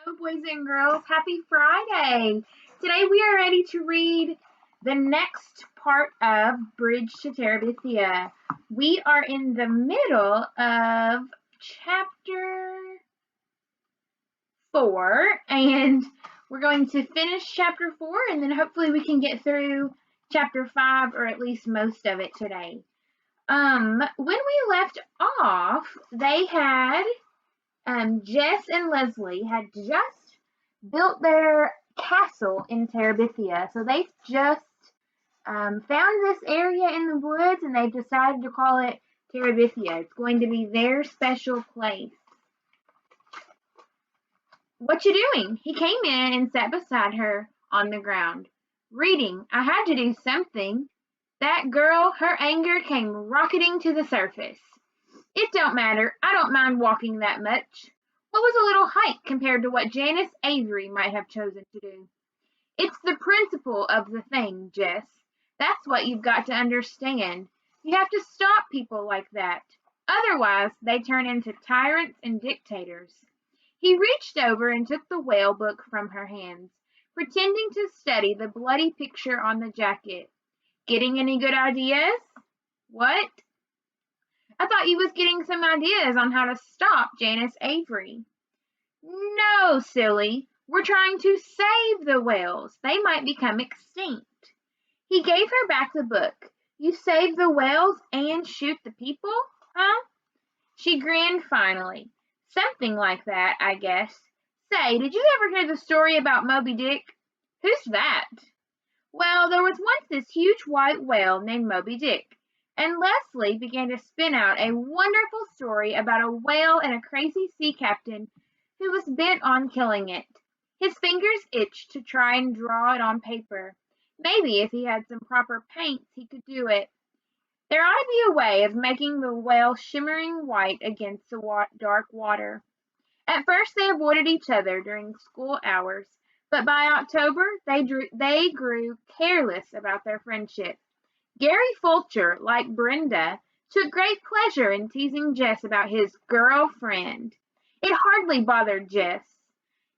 Hello, boys and girls. Happy Friday. Today we are ready to read the next part of Bridge to Terabithia. We are in the middle of chapter 4, and we're going to finish chapter 4, and then hopefully we can get through chapter 5, or at least most of it today. When we left off, they had Jess and Leslie had just built their castle in Terabithia. So they've just found this area in the woods and they've decided to call it Terabithia. It's going to be their special place. What you doing? He came in and sat beside her on the ground. Reading. I had to do something. That girl, her anger came rocketing to the surface. It don't matter. I don't mind walking that much. What was a little hike compared to what Janice Avery might have chosen to do? It's the principle of the thing, Jess. That's what you've got to understand. You have to stop people like that. Otherwise, they turn into tyrants and dictators. He reached over and took the whale book from her hands, pretending to study the bloody picture on the jacket. Getting any good ideas? What? I thought you was getting some ideas on how to stop Janice Avery. No, silly. We're trying to save the whales. They might become extinct. He gave her back the book. You save the whales and shoot the people? Huh? She grinned finally. Something like that, I guess. Say, did you ever hear the story about Moby Dick? Who's that? Well, there was once this huge white whale named Moby Dick. And Leslie began to spin out a wonderful story about a whale and a crazy sea captain who was bent on killing it. His fingers itched to try and draw it on paper. Maybe if he had some proper paints, he could do it. There ought to be a way of making the whale shimmering white against the dark water. At first they avoided each other during school hours, but by October they grew careless about their friendship. Gary Fulcher, like Brenda, took great pleasure in teasing Jess about his girlfriend. It hardly bothered Jess.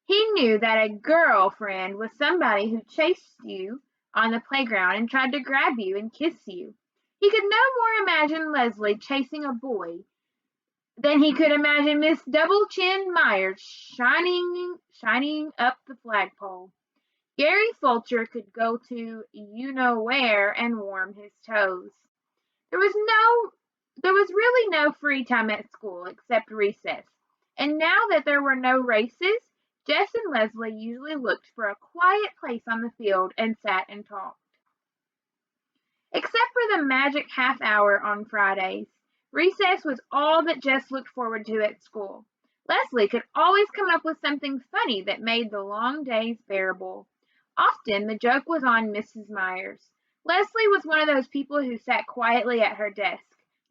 He knew that a girlfriend was somebody who chased you on the playground and tried to grab you and kiss you. He could no more imagine Leslie chasing a boy than he could imagine Miss Double-Chin Myers shining up the flagpole. Gary Fulcher could go to you-know-where and warm his toes. There was really no free time at school except recess, and now that there were no races, Jess and Leslie usually looked for a quiet place on the field and sat and talked. Except for the magic half hour on Fridays, recess was all that Jess looked forward to at school. Leslie could always come up with something funny that made the long days bearable. Often the joke was on Mrs. Myers. Leslie was one of those people who sat quietly at her desk,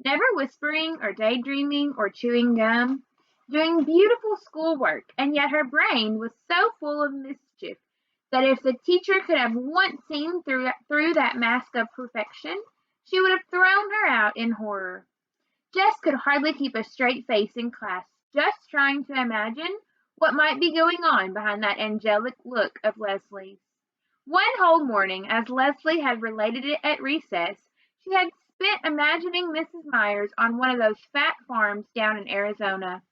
never whispering or daydreaming or chewing gum, doing beautiful schoolwork, and yet her brain was so full of mischief that if the teacher could have once seen through that mask of perfection, she would have thrown her out in horror. Jess could hardly keep a straight face in class, just trying to imagine what might be going on behind that angelic look of Leslie's. One whole morning, as Leslie had related it at recess, she had spent imagining Mrs. Myers on one of those fat farms down in Arizona.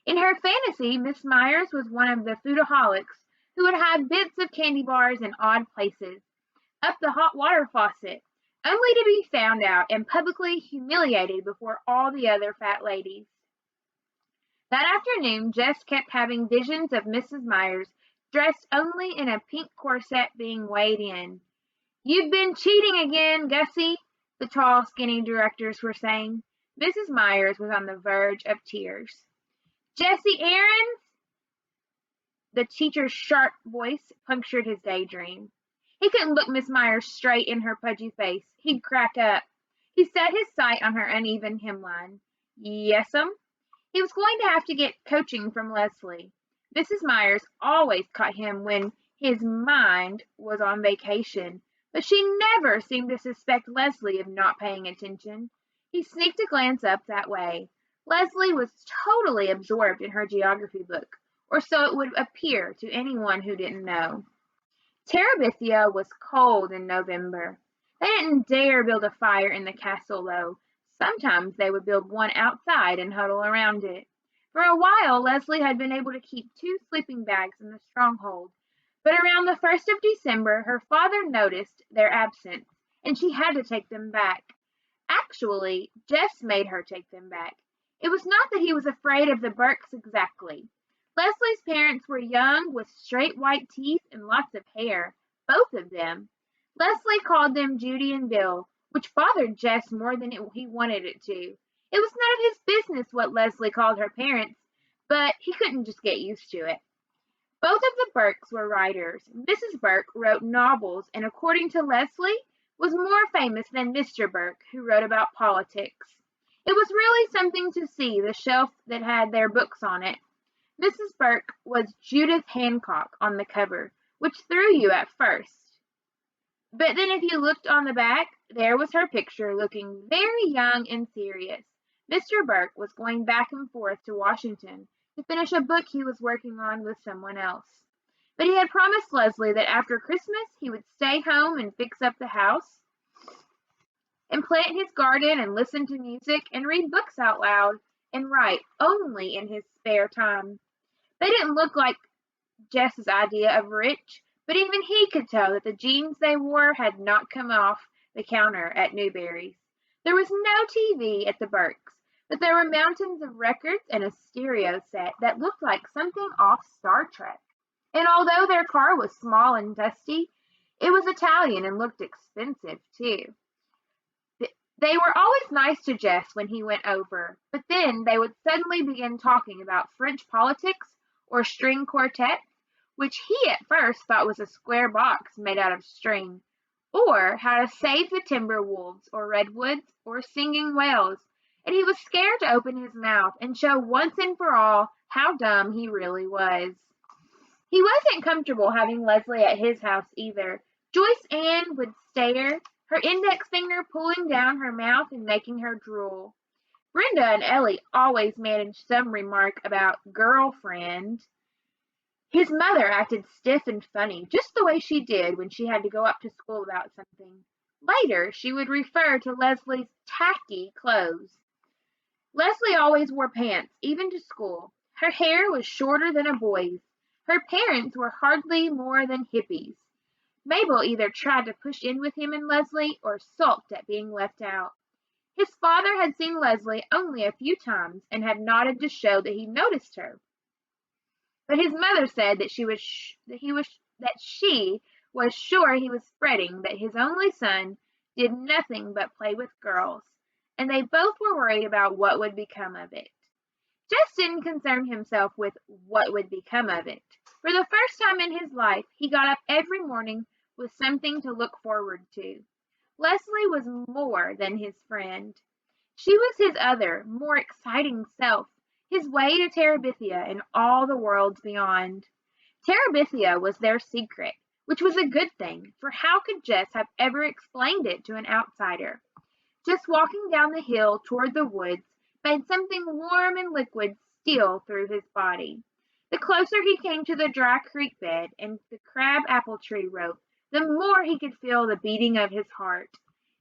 In her fantasy, Miss Myers was one of the foodaholics who would hide bits of candy bars in odd places, up the hot water faucet, only to be found out and publicly humiliated before all the other fat ladies. That afternoon, Jess kept having visions of Mrs. Myers dressed only in a pink corset being weighed in. You've been cheating again, Gussie, the tall, skinny directors were saying. Mrs. Myers was on the verge of tears. Jessie Aarons? The teacher's sharp voice punctured his daydream. He couldn't look Miss Myers straight in her pudgy face. He'd crack up. He set his sight on her uneven hemline. Yes'm. He was going to have to get coaching from Leslie. Mrs. Myers always caught him when his mind was on vacation, but she never seemed to suspect Leslie of not paying attention. He sneaked a glance up that way. Leslie was totally absorbed in her geography book, or so it would appear to anyone who didn't know. Terabithia was cold in November. They didn't dare build a fire in the castle, though. Sometimes they would build one outside and huddle around it. For a while, Leslie had been able to keep 2 sleeping bags in the stronghold, but around the 1st of December, her father noticed their absence, and she had to take them back. Actually, Jess made her take them back. It was not that he was afraid of the Burkes exactly. Leslie's parents were young, with straight white teeth and lots of hair, both of them. Leslie called them Judy and Bill, which bothered Jess more than he wanted it to. It was none of his business what Leslie called her parents, but he couldn't just get used to it. Both of the Burkes were writers. Mrs. Burke wrote novels and, according to Leslie, was more famous than Mr. Burke, who wrote about politics. It was really something to see the shelf that had their books on it. Mrs. Burke was Judith Hancock on the cover, which threw you at first. But then if you looked on the back, there was her picture looking very young and serious. Mr. Burke was going back and forth to Washington to finish a book he was working on with someone else. But he had promised Leslie that after Christmas he would stay home and fix up the house and plant his garden and listen to music and read books out loud and write only in his spare time. They didn't look like Jess's idea of rich, but even he could tell that the jeans they wore had not come off the counter at Newberry's. There was no TV at the Burkes, but there were mountains of records and a stereo set that looked like something off Star Trek. And although their car was small and dusty, it was Italian and looked expensive, too. They were always nice to Jess when he went over, but then they would suddenly begin talking about French politics or string quartets, which he at first thought was a square box made out of string, or how to save the timber wolves or redwoods or singing whales, and he was scared to open his mouth and show once and for all how dumb he really was. He wasn't comfortable having Leslie at his house either. Joyce Ann would stare, her index finger pulling down her mouth and making her drool. Brenda and Ellie always managed some remark about girlfriend. His mother acted stiff and funny, just the way she did when she had to go up to school about something. Later, she would refer to Leslie's tacky clothes. Leslie always wore pants, even to school. Her hair was shorter than a boy's. Her parents were hardly more than hippies. Mabel either tried to push in with him and Leslie or sulked at being left out. His father had seen Leslie only a few times and had nodded to show that he noticed her. But his mother said that she was sure he was fretting that his only son did nothing but play with girls, and they both were worried about what would become of it. Jess didn't concern himself with what would become of it. For the first time in his life, he got up every morning with something to look forward to. Leslie was more than his friend. She was his other, more exciting self, his way to Terabithia and all the worlds beyond. Terabithia was their secret, which was a good thing, for how could Jess have ever explained it to an outsider? Just walking down the hill toward the woods made something warm and liquid steal through his body. The closer he came to the dry creek bed and the crab apple tree rope, the more he could feel the beating of his heart.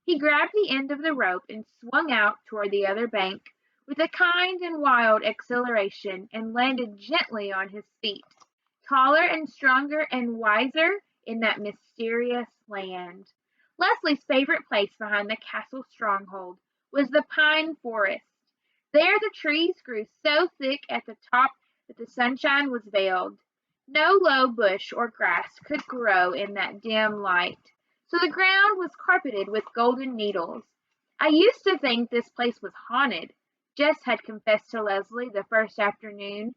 He grabbed the end of the rope and swung out toward the other bank with a kind and wild exhilaration and landed gently on his feet, taller and stronger and wiser in that mysterious land. Leslie's favorite place behind the castle stronghold was the pine forest. There the trees grew so thick at the top that the sunshine was veiled. No low bush or grass could grow in that dim light, so the ground was carpeted with golden needles. I used to think this place was haunted, Jess had confessed to Leslie the first afternoon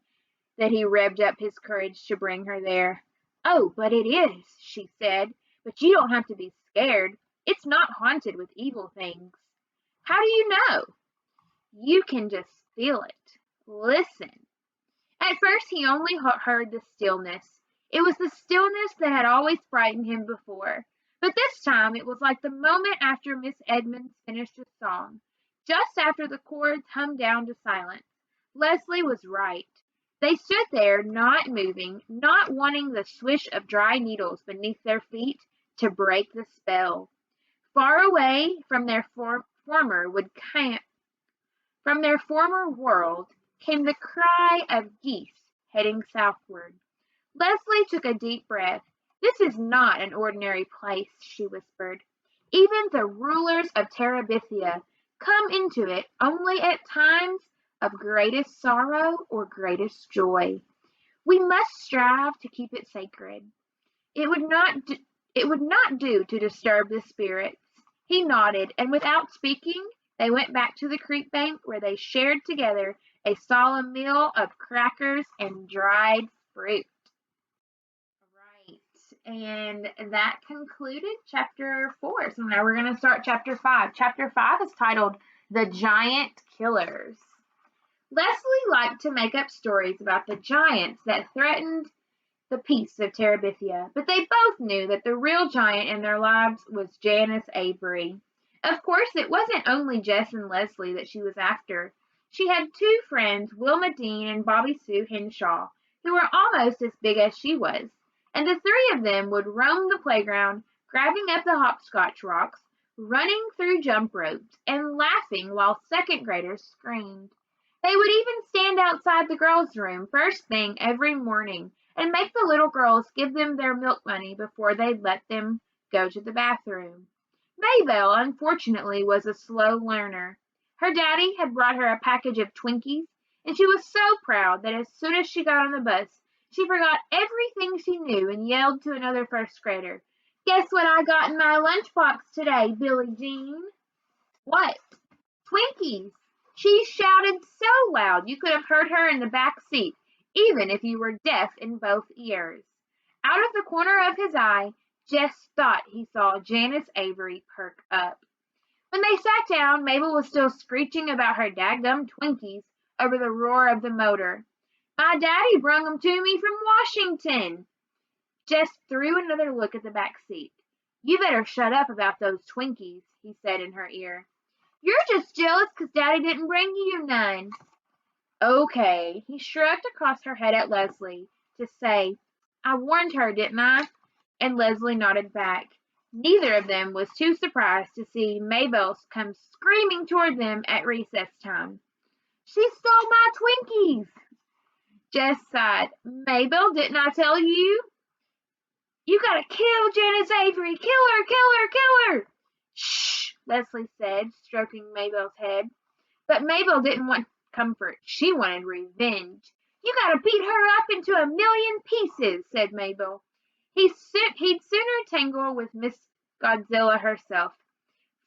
that he revved up his courage to bring her there. "Oh, but it is," she said. "But you don't have to be scared. It's not haunted with evil things." "How do you know?" "You can just feel it. Listen." At first he only heard the stillness. It was the stillness that had always frightened him before. But this time it was like the moment after Miss Edmonds finished a song, just after the chords hummed down to silence. Leslie was right. They stood there, not moving, not wanting the swish of dry needles beneath their feet to break the spell. Far away from their from their former world came the cry of geese heading southward. Leslie took a deep breath. "This is not an ordinary place," she whispered. "Even the rulers of Terabithia come into it only at times of greatest sorrow or greatest joy. We must strive to keep it sacred. It would not do, it would not do to disturb the spirits." He nodded, and without speaking, they went back to the creek bank where they shared together a solemn meal of crackers and dried fruit. Right. And that concluded chapter 4. So now we're going to start chapter 5. Chapter 5 is titled The Giant Killers. Leslie liked to make up stories about the giants that threatened the peace of Terabithia, but they both knew that the real giant in their lives was Janice Avery. Of course, it wasn't only Jess and Leslie that she was after. She had two friends, Wilma Dean and Bobby Sue Henshaw, who were almost as big as she was, and the three of them would roam the playground, grabbing up the hopscotch rocks, running through jump ropes, and laughing while second graders screamed. They would even stand outside the girls' room first thing every morning and make the little girls give them their milk money before they'd let them go to the bathroom. Maybelle, unfortunately, was a slow learner. Her daddy had brought her a package of Twinkies, and she was so proud that as soon as she got on the bus, she forgot everything she knew and yelled to another first grader, "Guess what I got in my lunchbox today, Billie Jean?" "What?" "Twinkies." She shouted so loud you could have heard her in the back seat, even if you were deaf in both ears. Out of the corner of his eye, Jess thought he saw Janice Avery perk up. When they sat down, Mabel was still screeching about her dadgum Twinkies over the roar of the motor. "My daddy brung 'em to me from Washington." Jess threw another look at the back seat. "You better shut up about those Twinkies," he said in her ear. "You're just jealous 'cause Daddy didn't bring you none." "Okay." He shrugged across her head at Leslie to say, "I warned her, didn't I?" And Leslie nodded back. Neither of them was too surprised to see Maybelle come screaming toward them at recess time. "She stole my Twinkies!" Jess sighed. "Maybelle, didn't I tell you?" "You gotta kill Janice Avery! Kill her! Kill her! Kill her!" "Shh!" Leslie said, stroking Maybelle's head. But Mabel didn't want comfort. She wanted revenge. "You gotta beat her up into a million pieces," said Mabel. He'd sooner tangle with Miss Godzilla herself.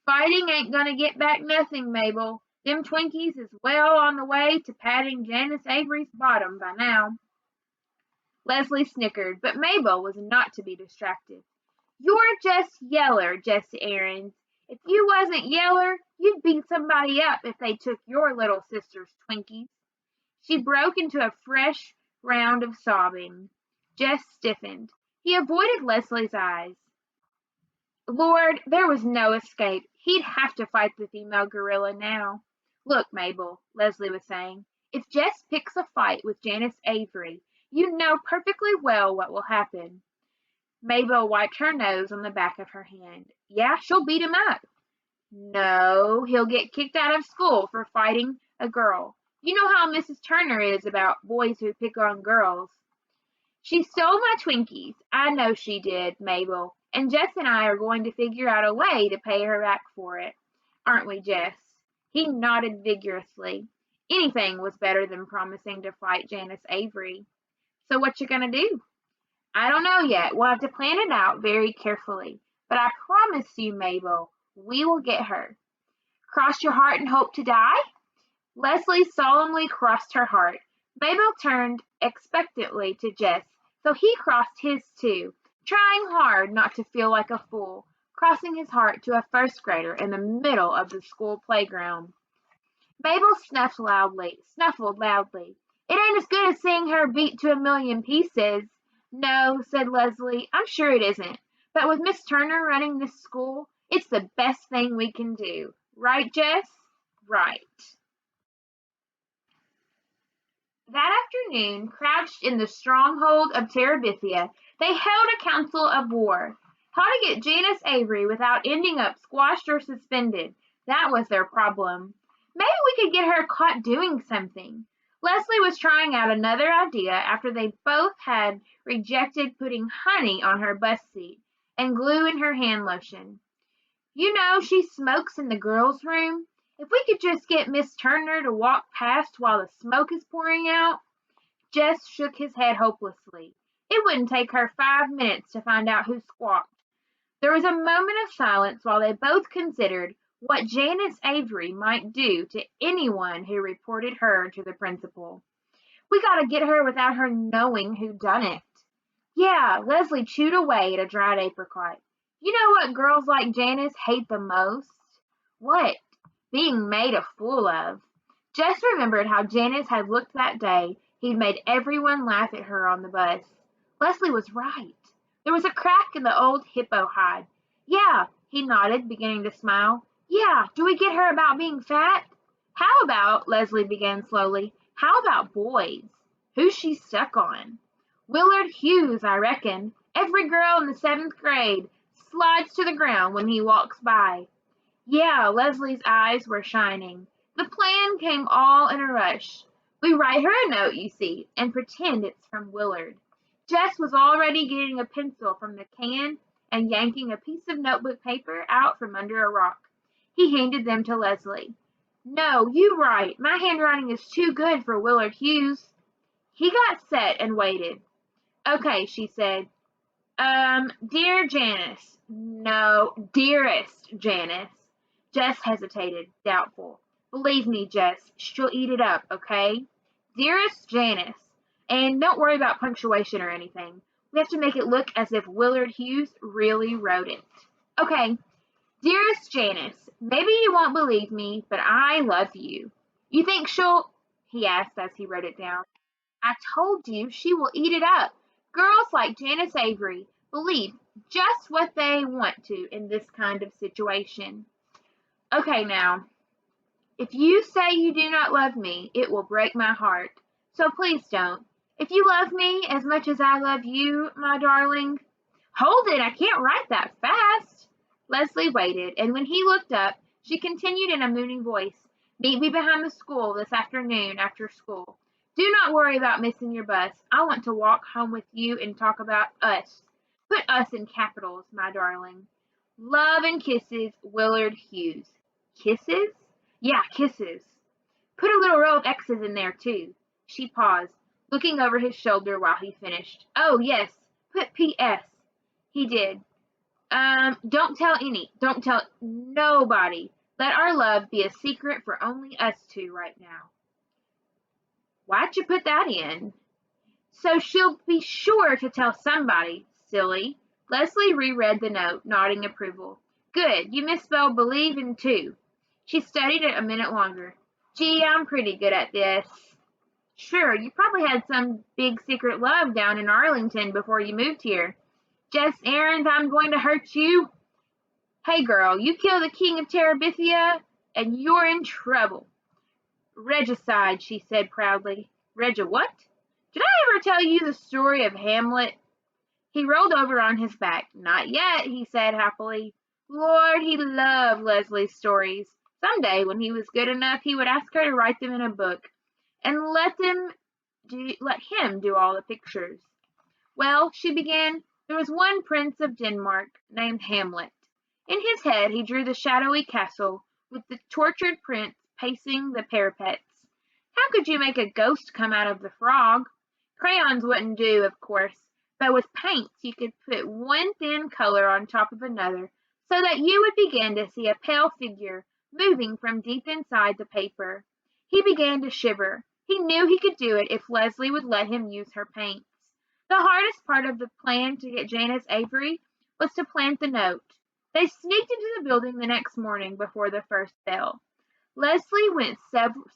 "Fighting ain't gonna get back nothing, Mabel. Them Twinkies is well on the way to patting Janice Avery's bottom by now." Leslie snickered, but Mabel was not to be distracted. "You're just yeller, Jessie Aarons. If you wasn't yeller, you'd beat somebody up if they took your little sister's Twinkies." She broke into a fresh round of sobbing. Jess stiffened. He avoided Leslie's eyes. Lord, there was no escape. He'd have to fight the female gorilla now. "Look, Mabel," Leslie was saying, "if Jess picks a fight with Janice Avery, you know perfectly well what will happen." Mabel wiped her nose on the back of her hand. "Yeah, she'll beat him up." "No, he'll get kicked out of school for fighting a girl. You know how Mrs. Turner is about boys who pick on girls." "She stole my Twinkies. I know she did, Mabel, and Jess and I are going to figure out a way to pay her back for it. Aren't we, Jess?" He nodded vigorously. Anything was better than promising to fight Janice Avery. "So what you gonna do?" "I don't know yet. We'll have to plan it out very carefully. But I promise you, Mabel, we will get her." "Cross your heart and hope to die?" Leslie solemnly crossed her heart. Mabel turned expectantly to Jess, so he crossed his too, trying hard not to feel like a fool, crossing his heart to a first grader in the middle of the school playground. Mabel snuffled loudly. "It ain't as good as seeing her beat to a million pieces." "No," said Leslie, "I'm sure it isn't. But with Miss Turner running this school, it's the best thing we can do. Right, Jess?" "Right." That afternoon, crouched in the stronghold of Terabithia, they held a council of war. How to get Janice Avery without ending up squashed or suspended. That was their problem. Maybe we could get her caught doing something. Leslie was trying out another idea after they both had rejected putting honey on her bus seat and glue in her hand lotion. You know, she smokes in the girls' room. If we could just get Miss Turner to walk past while the smoke is pouring out. Jess shook his head hopelessly. It wouldn't take her 5 minutes to find out who squawked. There was a moment of silence while they both considered what Janice Avery might do to anyone who reported her to the principal. We gotta get her without her knowing who done it. Yeah, Leslie chewed away at a dried apricot. You know what girls like Janice hate the most? What? Being made a fool of. Jess remembered how Janice had looked that day he'd made everyone laugh at her on the bus. Leslie was right. There was a crack in the old hippo hide. Yeah, he nodded, beginning to smile. Yeah, do we get her about being fat? How about, Leslie began slowly, how about boys? Who's she stuck on? Willard Hughes, I reckon. Every girl in the 7th grade slides to the ground when he walks by. Yeah, Leslie's eyes were shining. The plan came all in a rush. We write her a note, you see, and pretend it's from Willard. Jess was already getting a pencil from the can and yanking a piece of notebook paper out from under a rock. He handed them to Leslie. No, you write. My handwriting is too good for Willard Hughes. He got set and waited. Okay, she said. Dear Janice. No, dearest Janice. Jess hesitated, doubtful. Believe me, Jess, she'll eat it up, okay? Dearest Janice. And don't worry about punctuation or anything. We have to make it look as if Willard Hughes really wrote it. Okay. Dearest Janice, maybe you won't believe me, but I love you. You think she'll... He asked as he wrote it down. I told you she will eat it up. Girls like Janice Avery believe just what they want to in this kind of situation. Okay, now, if you say you do not love me, it will break my heart. So please don't. If you love me as much as I love you, my darling. Hold it, I can't write that fast. Leslie waited, and when he looked up, she continued in a mooning voice. Meet me behind the school this afternoon after school. Do not worry about missing your bus. I want to walk home with you and talk about us. Put us in capitals, my darling. Love and kisses, Willard Hughes. Kisses? Yeah, kisses. Put a little row of X's in there, too. She paused, looking over his shoulder while he finished. Oh, yes, put P.S. He did. Don't tell nobody. Let our love be a secret for only us two right now. Why'd you put that in? So she'll be sure to tell somebody, silly. Leslie reread the note, nodding approval. Good, you misspelled believe in too. She studied it a minute longer. Gee, I'm pretty good at this. Sure, you probably had some big secret love down in Arlington before you moved here. Jess Aarons, I'm going to hurt you. Hey girl, you kill the king of Terabithia, and you're in trouble. Regicide, she said proudly. What? Did I ever tell you the story of Hamlet? He rolled over on his back. Not yet, he said happily. Lord, he loved Leslie's stories. Someday, when he was good enough, he would ask her to write them in a book and let him do all the pictures. Well, she began, there was one prince of Denmark named Hamlet. In his head he drew the shadowy castle with the tortured prince pacing the parapets. How could you make a ghost come out of the frog? Crayons wouldn't do, of course, but with paints you could put one thin color on top of another so that you would begin to see a pale figure moving from deep inside the paper. He began to shiver. He knew he could do it if Leslie would let him use her paints. The hardest part of the plan to get Janice Avery was to plant the note. They sneaked into the building the next morning before the first bell. Leslie went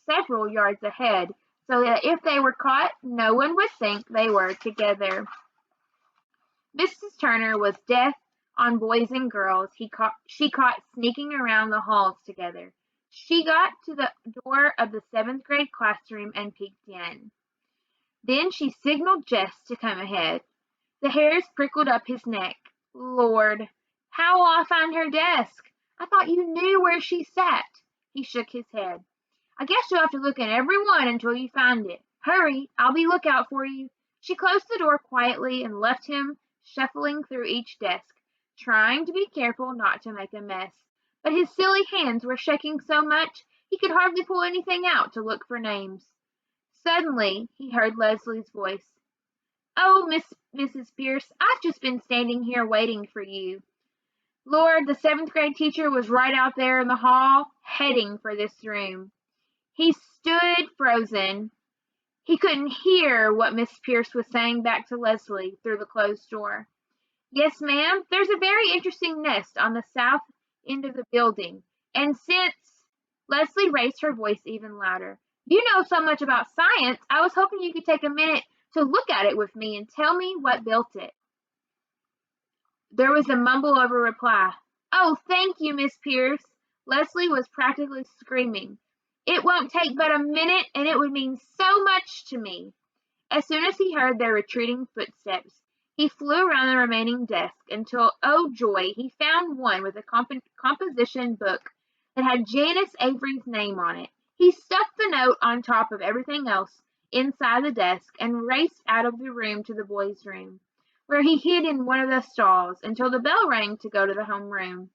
several yards ahead so that if they were caught, no one would think they were together. Mrs. Turner was death on boys and girls she caught sneaking around the halls together. She got to the door of the 7th grade classroom and peeked in. Then she signaled Jess to come ahead. The hairs prickled up his neck. Lord, how will I find her desk? I thought you knew where she sat. He shook his head. I guess you'll have to look in every one until you find it. Hurry, I'll be lookout for you. She closed the door quietly and left him shuffling through each desk, trying to be careful not to make a mess. But his silly hands were shaking so much he could hardly pull anything out to look for names. Suddenly he heard Leslie's voice. "Oh, Mrs. Pierce, I've just been standing here waiting for you." Lord, the seventh grade teacher was right out there in the hall, heading for this room. He stood frozen. He couldn't hear what Miss Pierce was saying back to Leslie through the closed door. "Yes, ma'am, there's a very interesting nest on the south end of the building, and since—" Leslie raised her voice even louder. "You know so much about science, I was hoping you could take a minute to look at it with me and tell me what built it." There was a mumble of a reply. "Oh, thank you, Miss Pierce." Leslie was practically screaming. "It won't take but a minute, and it would mean so much to me." As soon as he heard their retreating footsteps, he flew around the remaining desks until, oh joy, he found one with a composition book that had Janice Avery's name on it. He stuck the note on top of everything else inside the desk and raced out of the room to the boys' room, where he hid in one of the stalls until the bell rang to go to the homeroom.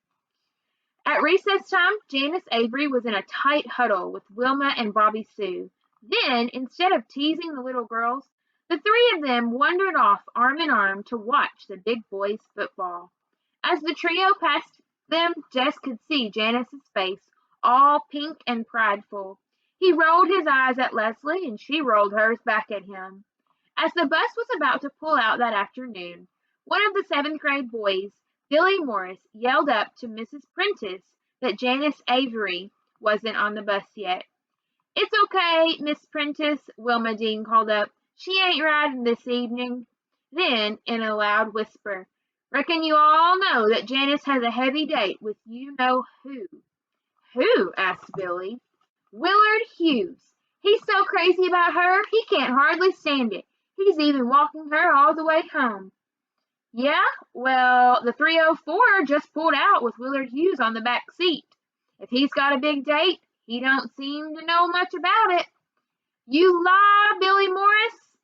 At recess time, Janice Avery was in a tight huddle with Wilma and Bobby Sue. Then, instead of teasing the little girls, the three of them wandered off arm in arm to watch the big boys' football. As the trio passed them, Jess could see Janice's face, all pink and prideful. He rolled his eyes at Leslie, and she rolled hers back at him. As the bus was about to pull out that afternoon, one of the seventh grade boys, Billy Morris, yelled up to Mrs. Prentice that Janice Avery wasn't on the bus yet. "It's okay, Miss Prentice," Wilma Dean called up. "She ain't riding this evening." Then, in a loud whisper, "Reckon you all know that Janice has a heavy date with you-know-who." "Who?" asked Billy. "Willard Hughes. He's so crazy about her, he can't hardly stand it. He's even walking her all the way home." "Yeah, well, the 304 just pulled out with Willard Hughes on the back seat. If he's got a big date, he don't seem to know much about it." "You lie, Billy Morris!"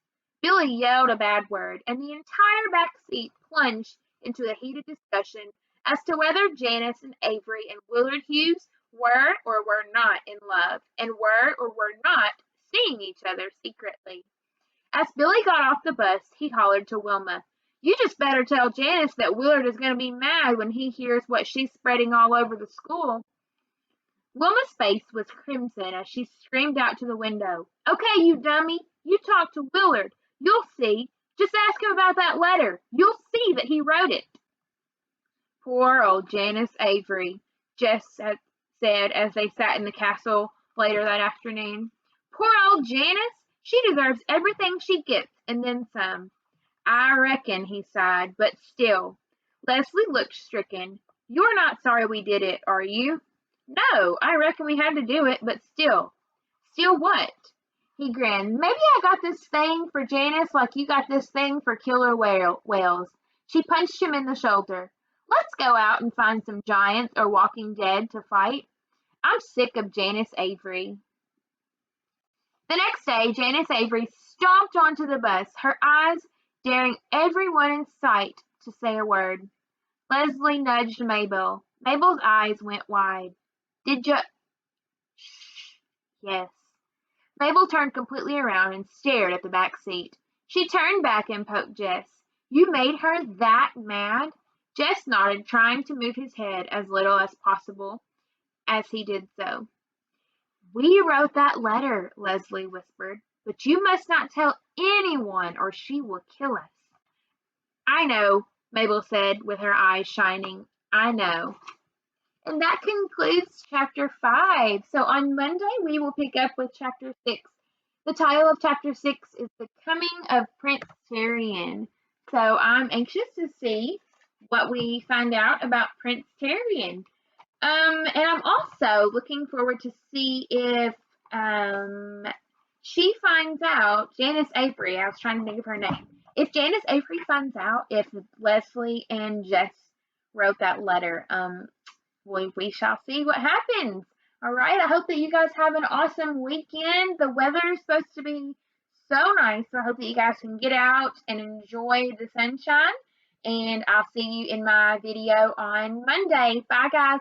Billy yelled a bad word, and the entire back seat plunged into a heated discussion as to whether Janice and Avery and Willard Hughes were or were not in love, and were or were not seeing each other secretly. As Billy got off the bus, he hollered to Wilma, "You just better tell Janice that Willard is going to be mad when he hears what she's spreading all over the school." Wilma's face was crimson as she screamed out to the window, "Okay, you dummy, you talk to Willard. You'll see. Just ask him about that letter. You'll see that he wrote it." "Poor old Janice Avery," Jess said as they sat in the castle later that afternoon. "Poor old Janice. She deserves everything she gets, and then some." "I reckon," he sighed, "but still." Leslie looked stricken. "You're not sorry we did it, are you?" "No, I reckon we had to do it, but still." "Still what?" He grinned. "Maybe I got this thing for Janice like you got this thing for killer whales." She punched him in the shoulder. "Let's go out and find some giants or walking dead to fight. I'm sick of Janice Avery." The next day, Janice Avery stomped onto the bus, her eyes daring everyone in sight to say a word. Leslie nudged Mabel. Mabel's eyes went wide. "Did you—" "Shh. Yes." Mabel turned completely around and stared at the back seat. She turned back and poked Jess. "You made her that mad?" Jess nodded, trying to move his head as little as possible as he did so. "We wrote that letter," Leslie whispered, "but you must not tell anyone or she will kill us." "I know," Mabel said with her eyes shining. "I know." And that concludes chapter 5. So on Monday, we will pick up with chapter 6. The title of chapter 6 is The Coming of Prince Terrien. So I'm anxious to see what we find out about Prince Terrien. And I'm also looking forward to see if she finds out, Janice Avery, I was trying to think of her name. If Janice Avery finds out if Leslie and Jess wrote that letter, we shall see what happens. All right. I hope that you guys have an awesome weekend. The weather is supposed to be so nice. So I hope that you guys can get out and enjoy the sunshine. And I'll see you in my video on Monday. Bye, guys.